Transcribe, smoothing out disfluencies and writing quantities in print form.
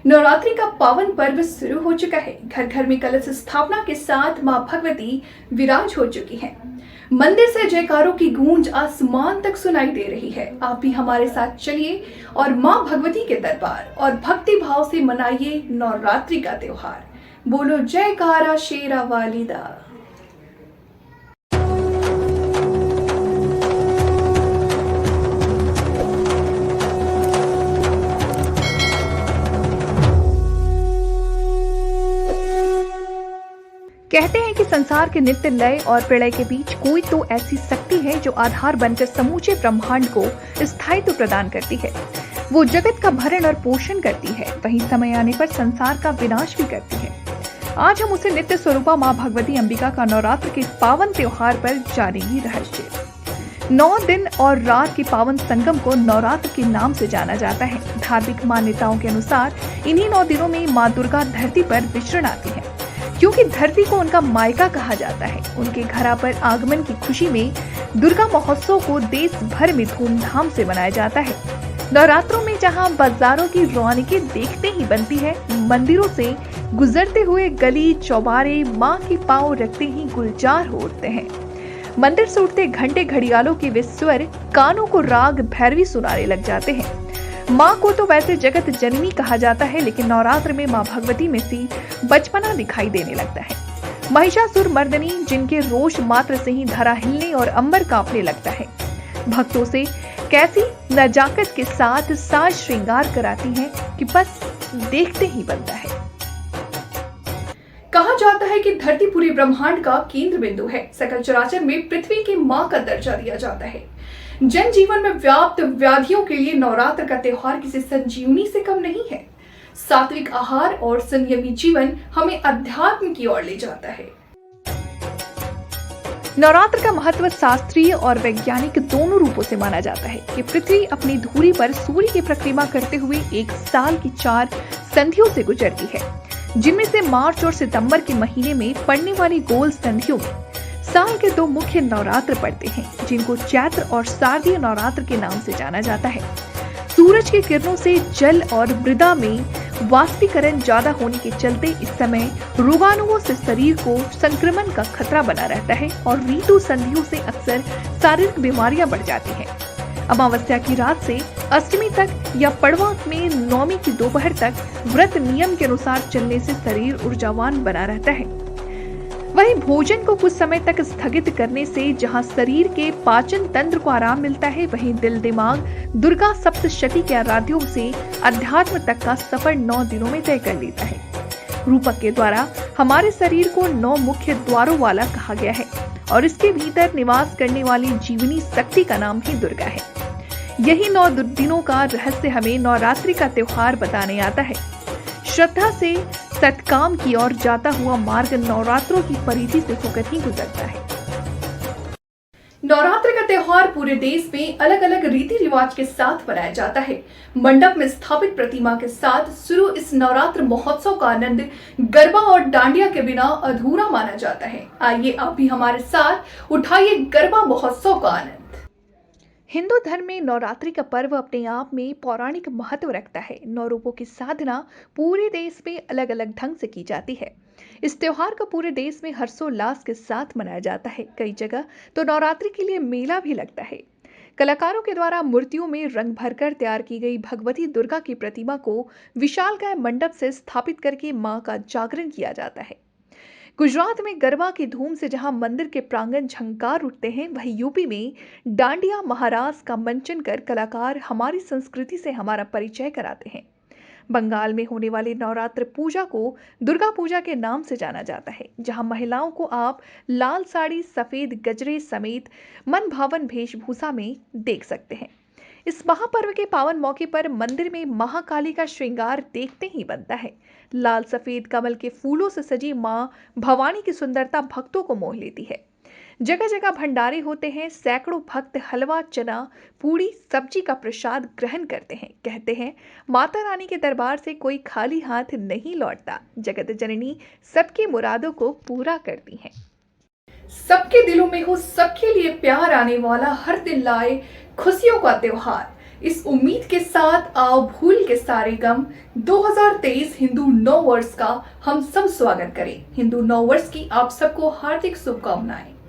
नवरात्रि का पावन पर्व शुरू हो चुका है। घर घर में कलश स्थापना के साथ मां भगवती विराज हो चुकी हैं। मंदिर से जयकारों की गूंज आसमान तक सुनाई दे रही है। आप भी हमारे साथ चलिए और मां भगवती के दरबार और भक्ति भाव से मनाइए नवरात्रि का त्योहार। बोलो जयकारा शेरा वालीदा। कहते हैं कि संसार के नित्य लय और प्रलय के बीच कोई तो ऐसी शक्ति है जो आधार बनकर समूचे ब्रह्मांड को स्थायित्व प्रदान करती है। वो जगत का भरण और पोषण करती है, वहीं समय आने पर संसार का विनाश भी करती है। आज हम उसे नित्य स्वरूपा मां भगवती अंबिका का नवरात्र के पावन त्योहार पर जानेंगे रहस्य। 9 दिन और रात के पावन संगम को नवरात्र के नाम से जाना जाता है। धार्मिक मान्यताओं के अनुसार इन्हीं 9 दिनों में मां दुर्गा धरती पर विचरण आती है। क्योंकि धरती को उनका मायका कहा जाता है, उनके घरा पर आगमन की खुशी में दुर्गा महोत्सव को देश भर में धूमधाम से मनाया जाता है। नवरात्रों में जहां बाजारों की रौनकें देखते ही बनती है, मंदिरों से गुजरते हुए गली चौबारे मां के पांव रखते ही गुलजार हो उठते हैं। मंदिर से उठते घंटे घड़ियालों के वे स्वर कानों को राग भैरवी सुनाने लग जाते हैं। माँ को तो वैसे जगत जननी कहा जाता है, लेकिन नवरात्र में माँ भगवती में सी बचपना दिखाई देने लगता है। महिषासुर मर्दनी जिनके रोष मात्र से ही धरा हिलने और अंबर कांपने लगता है। भक्तों से कैसी नजाकत के साथ साज श्रृंगार कराती हैं कि बस देखते ही बनता है। कहा जाता है कि धरती पूरे ब्रह्मांड का केंद्र बिंदु है। सकल चराचर में पृथ्वी की मां का दर्जा दिया जाता है। जन जीवन में व्याप्त व्याधियों के लिए नवरात्र का त्योहार किसी संजीवनी से कम नहीं है। सात्विक आहार और संयमी जीवन हमें अध्यात्म की ओर ले जाता है। नवरात्र का महत्व शास्त्रीय और वैज्ञानिक दोनों रूपों से माना जाता है कि पृथ्वी अपनी धुरी पर सूर्य की परिक्रमा करते हुए एक साल की 4 संधियों से गुजरती है, जिनमें से मार्च और सितंबर के महीने में पड़ने वाली गोल संधियों में साल के 2 मुख्य नवरात्र पड़ते हैं, जिनको चैत्र और शारदीय नवरात्र के नाम से जाना जाता है। सूरज की किरणों से जल और मृदा में वाष्पीकरण ज्यादा होने के चलते इस समय रोगाणुओं से शरीर को संक्रमण का खतरा बना रहता है और ऋतु संधियों से अक्सर शारीरिक बीमारियां बढ़ जाती हैं। अमावस्या की रात से अष्टमी तक या पड़वा में नौमी की दोपहर तक व्रत नियम के अनुसार चलने से शरीर ऊर्जावान बना रहता है। वहीं भोजन को कुछ समय तक स्थगित करने से जहां शरीर के पाचन तंत्र को आराम मिलता है, वहीं दिल दिमाग दुर्गा सप्तशती के आराध्यों से अध्यात्म तक का सफर 9 दिनों में तय कर लेता है। रूपक के द्वारा हमारे शरीर को 9 मुख्य द्वारों वाला कहा गया है और इसके भीतर निवास करने वाली जीवनी शक्ति का नाम ही दुर्गा है। यही 9 दिनों का रहस्य हमें नवरात्रि का त्योहार बताने आता है। श्रद्धा से सत्काम की ओर जाता हुआ मार्ग नवरात्रों की परिधि से होकर ही गुजरता है। नवरात्र का त्योहार पूरे देश में अलग अलग रीति रिवाज के साथ मनाया जाता है। मंडप में स्थापित प्रतिमा के साथ शुरू इस नवरात्र महोत्सव का आनंद गरबा और डांडिया के बिना अधूरा माना जाता है। आइए आप भी हमारे साथ उठाइए गरबा महोत्सव का आनंद। हिंदू धर्म में नवरात्रि का पर्व अपने आप में पौराणिक महत्व रखता है। 9 रूपों की साधना पूरे देश में अलग अलग ढंग से की जाती है। इस त्योहार को पूरे देश में हर्षोल्लास के साथ मनाया जाता है। कई जगह तो नवरात्रि के लिए मेला भी लगता है। कलाकारों के द्वारा मूर्तियों में रंग भरकर तैयार की गई भगवती दुर्गा की प्रतिमा को विशालकाय मंडप से स्थापित करके मां का जागरण किया जाता है। गुजरात में गरबा की धूम से जहां मंदिर के प्रांगण झंकार उठते हैं, वहीं यूपी में डांडिया महारास का मंचन कर कलाकार हमारी संस्कृति से हमारा परिचय कराते हैं। बंगाल में होने वाली नवरात्र पूजा को दुर्गा पूजा के नाम से जाना जाता है, जहां महिलाओं को आप लाल साड़ी, सफेद गजरे समेत मन भावन वेशभूषा में देख सकते हैं। इस महापर्व के पावन मौके पर मंदिर में महाकाली का श्रृंगार देखते ही बनता है। लाल सफेद कमल के फूलों से सजी मां भवानी की सुंदरता भक्तों को मोह लेती है। जगह जगह भंडारे होते हैं। सैकड़ों भक्त हलवा, चना, पूड़ी, सब्जी का प्रसाद ग्रहण करते हैं। कहते हैं माता रानी के दरबार से कोई खाली हाथ नहीं लौटता। जगत जननी सबकी मुरादों को पूरा करती हैं। सबके दिलों में हो सबके लिए प्यार आने वाला, हर दिन लाए खुशियों का त्योहार। इस उम्मीद के साथ आओ भूल के सारे गम 2023 हिंदू नव वर्ष का हम सब स्वागत करें। हिंदू नव वर्ष की आप सबको हार्दिक शुभकामनाएं।